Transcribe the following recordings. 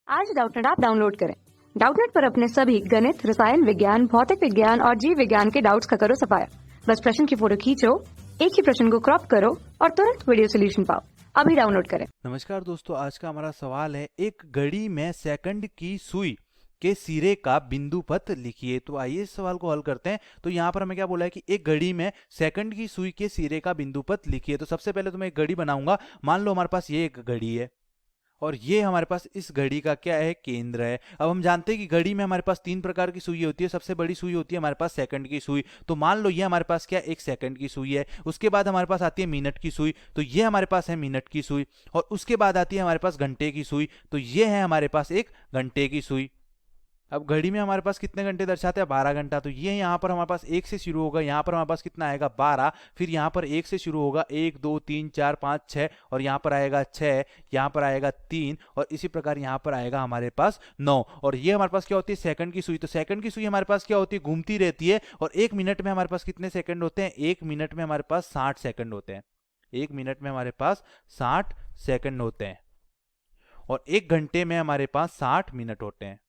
आज Doubtnut app download करें। Doubtnut पर अपने सभी गणित, रसायन विज्ञान, भौतिक विज्ञान और जीव विज्ञान के डाउट्स का करो सफाया। बस प्रश्न की फोटो खींचो, एक ही प्रश्न को क्रॉप करो और तुरंत वीडियो सोल्यूशन पाओ। अभी डाउनलोड करें। नमस्कार दोस्तों, आज का हमारा सवाल है, एक घड़ी में सेकंड की सुई के सिरे का बिंदु पथ लिखिए। तो आइए इस सवाल को हल करते हैं। तो यहाँ पर हमें क्या बोला है कि एक घड़ी में सेकंड की सुई के सिरे का बिंदु पथ लिखिए। तो सबसे पहले तो मैं एक घड़ी बनाऊंगा। मान लो हमारे पास ये एक घड़ी है और ये हमारे पास इस घड़ी का क्या है, केंद्र है। अब हम जानते हैं कि घड़ी में हमारे पास तीन प्रकार की सुई होती है। सबसे बड़ी सुई होती है हमारे पास सेकंड की सुई। तो मान लो ये हमारे पास क्या, एक सेकंड की सुई है। उसके बाद हमारे पास आती है मिनट की सुई, तो ये हमारे पास है मिनट की सुई। और उसके बाद आती है हमारे पास घंटे की सुई, तो ये है हमारे पास एक घंटे की सुई। अब घड़ी में हमारे पास कितने घंटे दर्शाते हैं, 12 घंटा। तो ये यहाँ पर हमारे पास एक से शुरू होगा, यहाँ पर हमारे पास कितना आएगा, 12। फिर यहाँ पर एक से शुरू होगा, 1 2 3 4 5 6, और यहाँ पर आएगा 6, यहाँ पर आएगा 3, और इसी प्रकार यहाँ पर आएगा हमारे पास 9। और ये हमारे पास क्या होती है, सेकंड की सुई। तो सेकंड की सुई हमारे पास क्या होती है, घूमती रहती है। और एक मिनट में हमारे पास कितने सेकंड होते हैं, एक मिनट में हमारे पास 60 सेकंड होते हैं। एक मिनट में हमारे पास 60 सेकंड होते हैं। और एक घंटे में हमारे पास 60 मिनट होते हैं।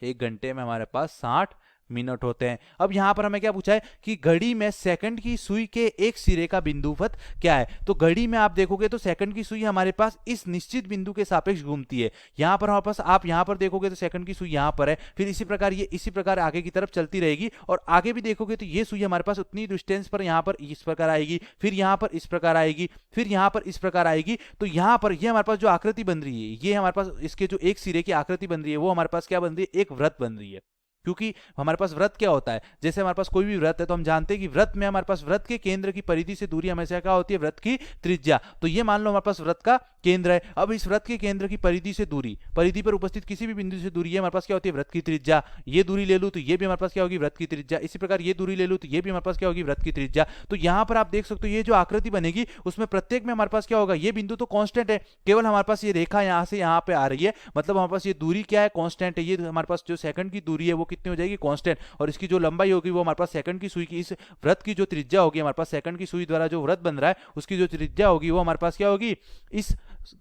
एक घंटे में हमारे पास 60 मिनट होते हैं। अब यहां पर हमें क्या पूछा है कि घड़ी में सेकंड की सुई के एक सिरे का बिंदु पथ क्या है। तो घड़ी में आप देखोगे तो सेकंड की सुई हमारे पास इस निश्चित बिंदु के सापेक्ष घूमती है। यहां पर हमारे पास, आप यहां पर देखोगे तो सेकंड की सुई यहां पर है। फिर इसी प्रकार ये इसी प्रकार आगे की तरफ चलती रहेगी। और आगे भी देखोगे तो ये सुई हमारे पास उतनी डिस्टेंस पर यहां पर इस प्रकार आएगी, फिर यहां पर इस प्रकार आएगी, फिर यहां पर इस प्रकार आएगी। तो यहां पर ये हमारे पास जो आकृति बन रही है, ये हमारे पास इसके जो एक सिरे की आकृति बन रही है, वो हमारे पास क्या बन रही है, एक वृत्त बन रही है। क्योंकि हमारे पास व्रत क्या होता है, जैसे हमारे पास कोई भी व्रत है तो हम जानते हैं कि व्रत में हमारे पास व्रत के केंद्र की परिधि से दूरी हमेशा क्या होती है, व्रत की त्रिज्या। तो ये मान लो हमारे पास व्रत का केंद्र है। अब इस व्रत के केंद्र की परिधि से दूरी, परिधि पर उपस्थित किसी भी बिंदु से दूरी, ये हमारे पास क्या होती है, व्रत की त्रिज्या। ये दूरी ले लूं तो ये भी हमारे पास क्या होगी, व्रत की त्रिज्या। इसी प्रकार ये दूरी ले लूं तो ये भी हमारे पास क्या होगी, व्रत की त्रिज्या। तो यहां पर आप देख सकते हो ये जो आकृति बनेगी उसमें प्रत्येक में हमारे पास क्या होगा, ये बिंदु तो कांस्टेंट है, केवल हमारे पास ये रेखा यहां से यहां पे आ रही है, मतलब हमारे पास ये दूरी क्या है, कांस्टेंट है। ये हमारे पास जो सेकंड की दूरी है वो कितनी हो जाएगी, कांस्टेंट। और इसकी जो लंबाई होगी वो हमारे पास सेकंड की सुई की, इस व्रत की जो त्रिज्या होगी, हमारे पास सेकंड की सुई द्वारा जो व्रत बन रहा है उसकी जो त्रिज्या होगी वो हमारे पास क्या होगी, इस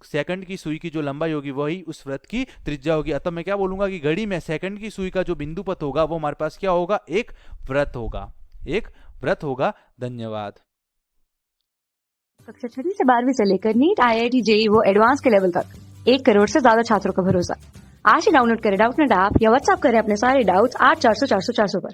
सेकंड की सुई की जो लंबाई होगी वही उस व्रत की त्रिज्या होगी। अतः मैं क्या बोलूंगा कि घड़ी में सेकंड की सुई का जो बिंदु पथ होगा वो हमारे पास क्या होगा, एक व्रत होगा, एक व्रत होगा। धन्यवाद। कक्षा 6 से 12वीं से लेकर नीट, IIT, JEE वो एडवांस के लेवल तक 1 करोड़ से ज्यादा छात्रों का भरोसा। आज ही डाउनलोड करें डाउटनेट ऐप या व्हाट्सएप करें अपने सारे डाउट्स 8400 400 400 पर।